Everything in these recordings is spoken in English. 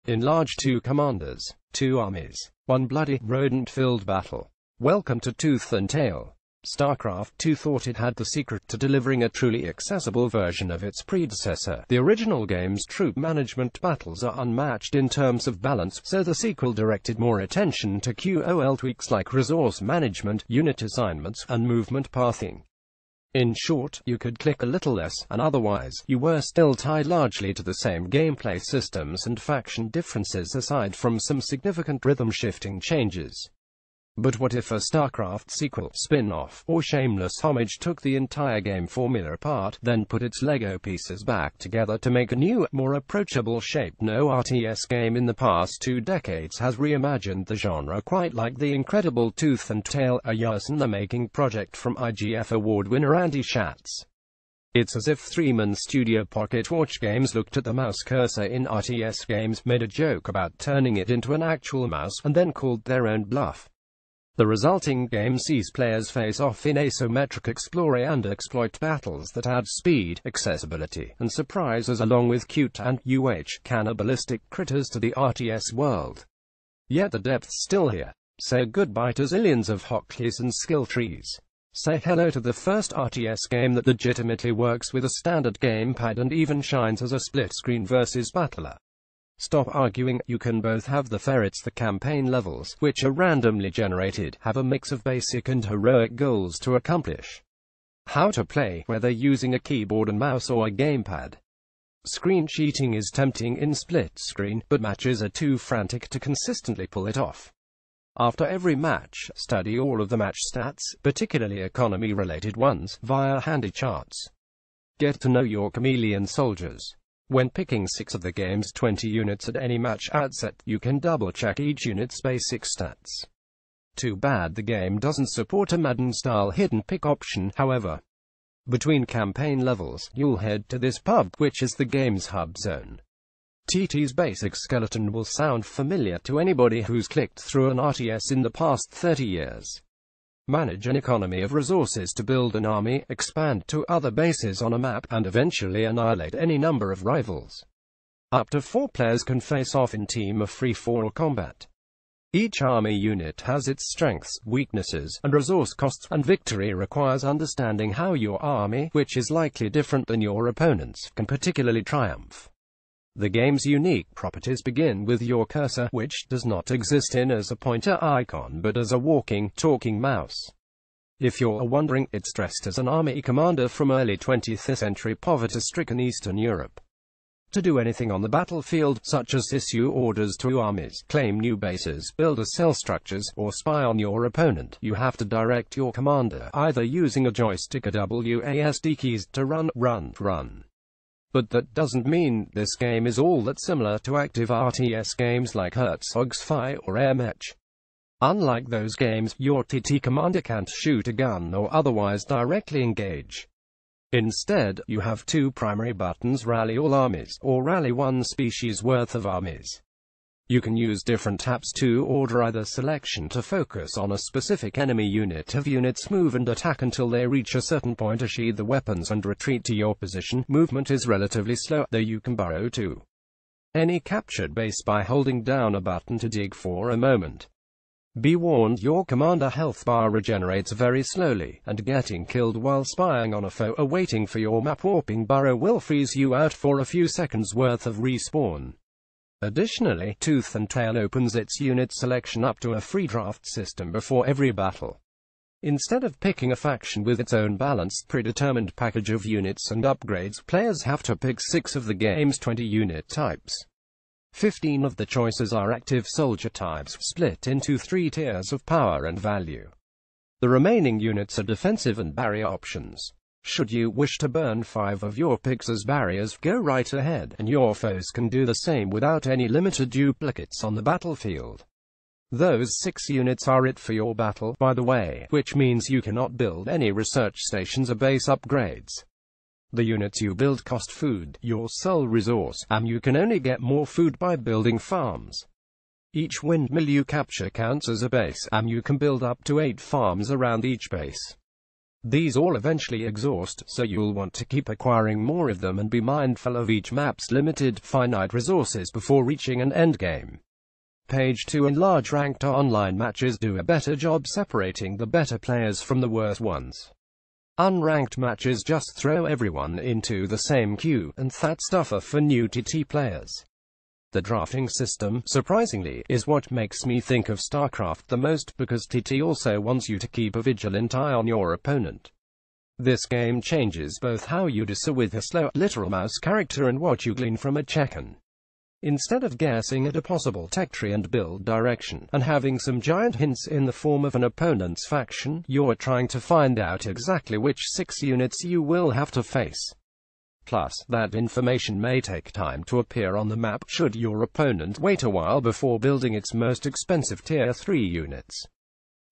Enlarge 2 commanders, 2 armies, 1 bloody, rodent-filled battle. Welcome to Tooth and Tail. StarCraft 2 thought it had the secret to delivering a truly accessible version of its predecessor. The original game's troop management battles are unmatched in terms of balance, so the sequel directed more attention to QoL tweaks like resource management, unit assignments, and movement pathing. In short, you could click a little less, and otherwise, you were still tied largely to the same gameplay systems and faction differences aside from some significant rhythm-shifting changes. But what if a StarCraft sequel, spin-off, or shameless homage took the entire game formula apart, then put its Lego pieces back together to make a new, more approachable shape? No RTS game in the past 2 decades has reimagined the genre quite like the incredible Tooth and Tail, a years-in-the-making project from IGF award winner Andy Schatz. It's as if three-man studio Pocket Watch Games looked at the mouse cursor in RTS games, made a joke about turning it into an actual mouse, and then called their own bluff. The resulting game sees players face off in asymmetric explore and exploit battles that add speed, accessibility, and surprises along with cute and cannibalistic critters to the RTS world. Yet the depth's still here. Say goodbye to zillions of hotkeys and skill trees. Say hello to the first RTS game that legitimately works with a standard gamepad and even shines as a split-screen versus battler. Stop arguing. You can both have the ferrets. The campaign levels, which are randomly generated, have a mix of basic and heroic goals to accomplish. How to play, whether using a keyboard and mouse or a gamepad. Screen cheating is tempting in split screen, but matches are too frantic to consistently pull it off. After every match, study all of the match stats, particularly economy-related ones, via handy charts. Get to know your chameleon soldiers. When picking 6 of the game's 20 units at any match outset, you can double-check each unit's basic stats. Too bad the game doesn't support a Madden-style hidden pick option, however. Between campaign levels, you'll head to this pub, which is the game's hub zone. TT's basic skeleton will sound familiar to anybody who's clicked through an RTS in the past 30 years. Manage an economy of resources to build an army, expand to other bases on a map, and eventually annihilate any number of rivals. Up to 4 players can face off in team of free-for-all combat. Each army unit has its strengths, weaknesses, and resource costs, and victory requires understanding how your army, which is likely different than your opponent's, can particularly triumph. The game's unique properties begin with your cursor, which does not exist in as a pointer icon but as a walking, talking mouse. If you're wondering, it's dressed as an army commander from early 20th century poverty-stricken Eastern Europe. To do anything on the battlefield, such as issue orders to armies, claim new bases, build cell structures, or spy on your opponent, you have to direct your commander, either using a joystick or WASD keys, to run. But that doesn't mean this game is all that similar to active RTS games like Herzog's Fire or Air Mech. Unlike those games, your TT commander can't shoot a gun or otherwise directly engage. Instead, you have 2 primary buttons: Rally All Armies, or Rally 1 species worth of armies. You can use different taps to order either selection to focus on a specific enemy unit. Have units move and attack until they reach a certain point, or sheathe the weapons and retreat to your position. Movement is relatively slow, though you can burrow to any captured base by holding down a button to dig for a moment. Be warned, your commander health bar regenerates very slowly, and getting killed while spying on a foe or waiting for your map warping burrow will freeze you out for a few seconds worth of respawn. Additionally, Tooth and Tail opens its unit selection up to a free draft system before every battle. Instead of picking a faction with its own balanced, predetermined package of units and upgrades, players have to pick 6 of the game's 20 unit types. 15 of the choices are active soldier types, split into 3 tiers of power and value. The remaining units are defensive and barrier options. Should you wish to burn 5 of your picks as barriers, go right ahead, and your foes can do the same without any limited duplicates on the battlefield. Those 6 units are it for your battle, by the way, which means you cannot build any research stations or base upgrades. The units you build cost food, your sole resource, and you can only get more food by building farms. Each windmill you capture counts as a base, and you can build up to 8 farms around each base. These all eventually exhaust, so you'll want to keep acquiring more of them and be mindful of each map's limited, finite resources before reaching an endgame. Page 2 and large ranked online matches do a better job separating the better players from the worse ones. Unranked matches just throw everyone into the same queue, and that's tougher for new TT players. The drafting system, surprisingly, is what makes me think of StarCraft the most, because TT also wants you to keep a vigilant eye on your opponent. This game changes both how you decide with a slow, literal mouse character and what you glean from a check-in. Instead of guessing at a possible tech tree and build direction, and having some giant hints in the form of an opponent's faction, you're trying to find out exactly which 6 units you will have to face. Plus, that information may take time to appear on the map, should your opponent wait a while before building its most expensive Tier 3 units.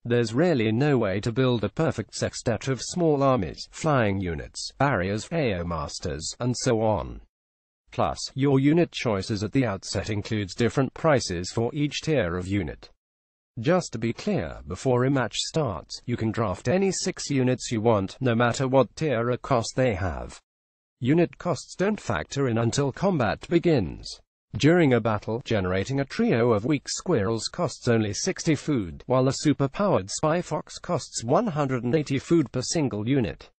There's really no way to build a perfect sextet of small armies, flying units, barriers, AO masters, and so on. Plus, your unit choices at the outset includes different prices for each tier of unit. Just to be clear, before a match starts, you can draft any 6 units you want, no matter what tier or cost they have. Unit costs don't factor in until combat begins. During a battle, generating a trio of weak squirrels costs only 60 food, while a super-powered spy fox costs 180 food per single unit.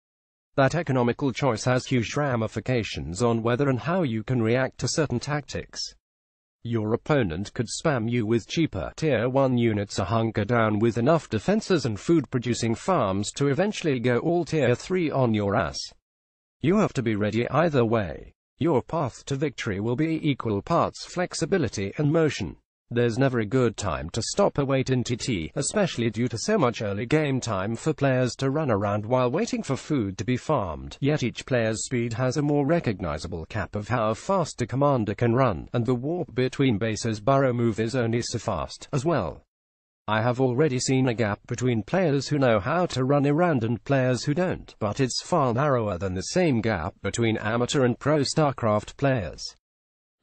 That economical choice has huge ramifications on whether and how you can react to certain tactics. Your opponent could spam you with cheaper Tier 1 units or hunker down with enough defenses and food-producing farms to eventually go all Tier 3 on your ass. You have to be ready either way. Your path to victory will be equal parts flexibility and motion. There's never a good time to stop a wait in TT, especially due to so much early game time for players to run around while waiting for food to be farmed. Yet each player's speed has a more recognizable cap of how fast a commander can run, and the warp between bases burrow move is only so fast, as well. I have already seen a gap between players who know how to run around and players who don't, but it's far narrower than the same gap between amateur and pro StarCraft players.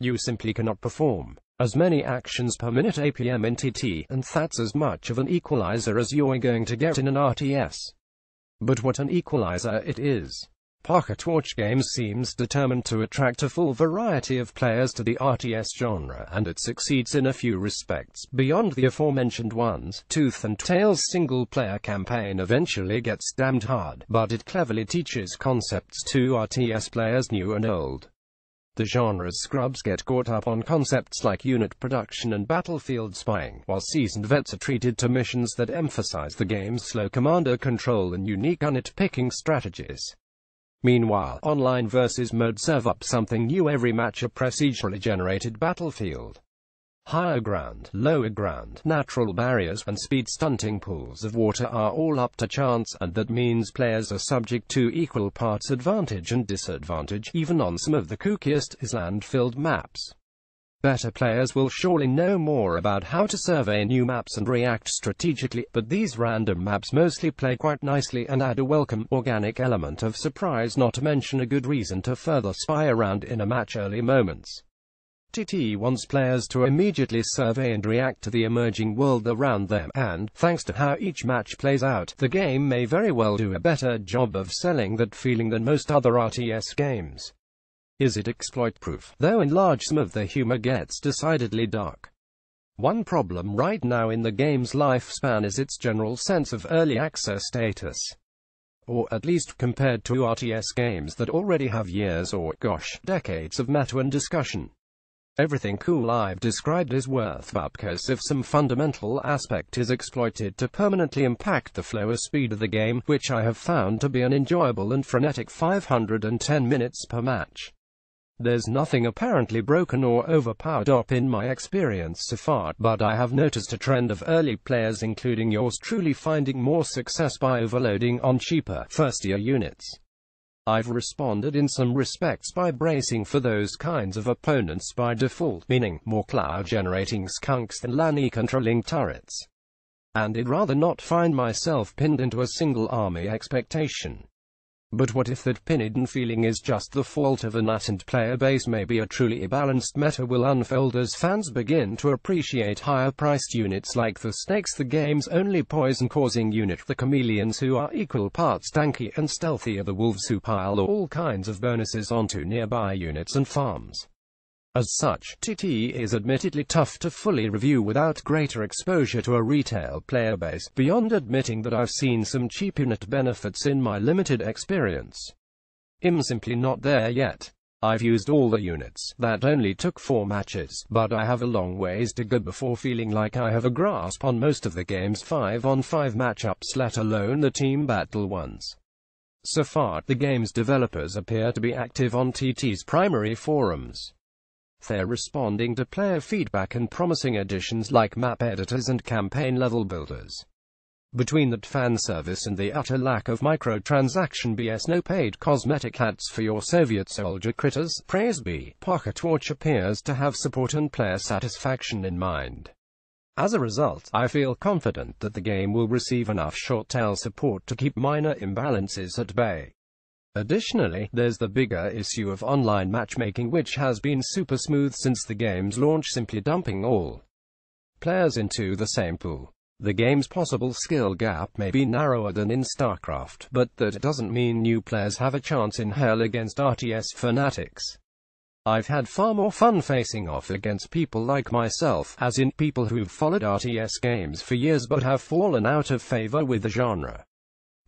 You simply cannot perform as many actions per minute APM in TT, and that's as much of an equalizer as you're going to get in an RTS. But what an equalizer it is! PocketWatch Games seems determined to attract a full variety of players to the RTS genre, and it succeeds in a few respects, beyond the aforementioned ones. Tooth and Tail's single-player campaign eventually gets damned hard, but it cleverly teaches concepts to RTS players new and old. The genre's scrubs get caught up on concepts like unit production and battlefield spying, while seasoned vets are treated to missions that emphasize the game's slow commander control and unique unit-picking strategies. Meanwhile, online versus mode serve up something new every match: a procedurally generated battlefield. Higher ground, lower ground, natural barriers, and speed-stunting pools of water are all up to chance, and that means players are subject to equal parts advantage and disadvantage, even on some of the kookiest, island-filled maps. Better players will surely know more about how to survey new maps and react strategically, but these random maps mostly play quite nicely and add a welcome, organic element of surprise, not to mention a good reason to further spy around in a match early moments. TT wants players to immediately survey and react to the emerging world around them, and, thanks to how each match plays out, the game may very well do a better job of selling that feeling than most other RTS games. Is it exploit-proof? Though in large some of the humor gets decidedly dark. One problem right now in the game's lifespan is its general sense of early access status. Or at least compared to RTS games that already have years or, gosh, decades of meta and discussion. Everything cool I've described is worth because if some fundamental aspect is exploited to permanently impact the flow or speed of the game, which I have found to be an enjoyable and frenetic 510 minutes per match. There's nothing apparently broken or overpowered up in my experience so far, but I have noticed a trend of early players, including yours truly, finding more success by overloading on cheaper, first-year units. I've responded in some respects by bracing for those kinds of opponents by default, meaning more cloud-generating skunks than Lanny-controlling turrets. And I'd rather not find myself pinned into a single army expectation. But what if that pinned feeling is just the fault of a nascent player base? Maybe a truly balanced meta will unfold as fans begin to appreciate higher-priced units like the snakes, the game's only poison-causing unit, the chameleons who are equal parts tanky and stealthy, or the wolves who pile all kinds of bonuses onto nearby units and farms. As such, TT is admittedly tough to fully review without greater exposure to a retail player base, beyond admitting that I've seen some cheap unit benefits in my limited experience. I'm simply not there yet. I've used all the units. That only took 4 matches, but I have a long ways to go before feeling like I have a grasp on most of the game's 5-on-5 matchups, let alone the team battle ones. So far, the game's developers appear to be active on TT's primary forums. They're responding to player feedback and promising additions like map editors and campaign level builders. Between that fan service and the utter lack of microtransaction BS, no paid cosmetic hats for your Soviet soldier critters, praise be, Pocket Watch appears to have support and player satisfaction in mind. As a result, I feel confident that the game will receive enough short-tail support to keep minor imbalances at bay. Additionally, there's the bigger issue of online matchmaking, which has been super smooth since the game's launch, simply dumping all players into the same pool. The game's possible skill gap may be narrower than in StarCraft, but that doesn't mean new players have a chance in hell against RTS fanatics. I've had far more fun facing off against people like myself, as in people who've followed RTS games for years but have fallen out of favor with the genre.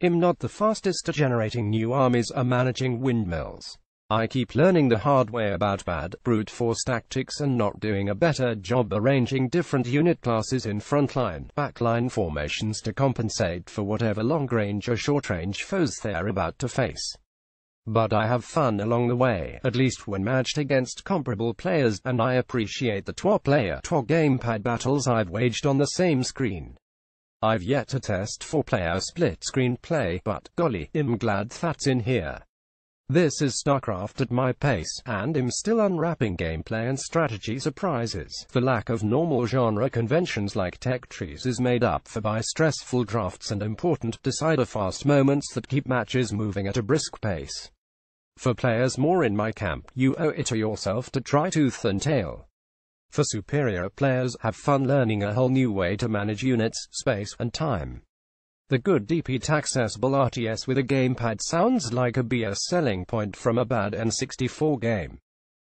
I'm not the fastest at generating new armies or managing windmills. I keep learning the hard way about bad, brute force tactics and not doing a better job arranging different unit classes in frontline, backline formations to compensate for whatever long-range or short-range foes they're about to face. But I have fun along the way, at least when matched against comparable players, and I appreciate the TWA gamepad battles I've waged on the same screen. I've yet to test 4-player split-screen play, but, golly, I'm glad that's in here. This is StarCraft at my pace, and I'm still unwrapping gameplay and strategy surprises. The lack of normal genre conventions like tech trees is made up for by stressful drafts and important, decider-fast moments that keep matches moving at a brisk pace. For players more in my camp, you owe it to yourself to try Tooth and Tail. For superior players, have fun learning a whole new way to manage units, space, and time. The good DP-accessible RTS with a gamepad sounds like a BS selling point from a bad N64 game.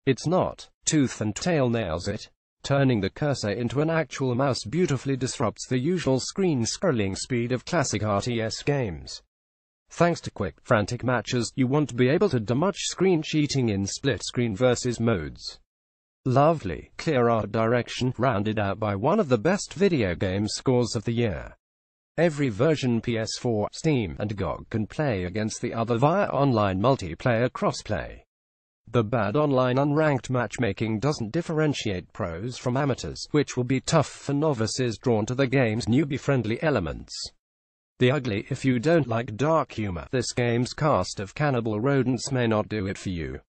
It's not. Tooth and Tail nails it. Turning the cursor into an actual mouse beautifully disrupts the usual screen scrolling speed of classic RTS games. Thanks to quick, frantic matches, you won't be able to do much screen cheating in split-screen versus modes. Lovely, clear art direction, rounded out by one of the best video game scores of the year. Every version PS4, Steam, and GOG can play against the other via online multiplayer crossplay. The bad online unranked matchmaking doesn't differentiate pros from amateurs, which will be tough for novices drawn to the game's newbie-friendly elements. The ugly, if you don't like dark humor, this game's cast of cannibal rodents may not do it for you.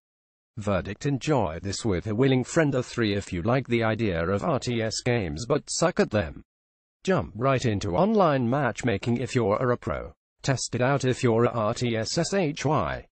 Verdict: enjoy this with a willing friend or 3 if you like the idea of RTS games but suck at them. Jump right into online matchmaking if you're a pro. Test it out if you're a RTS SHY.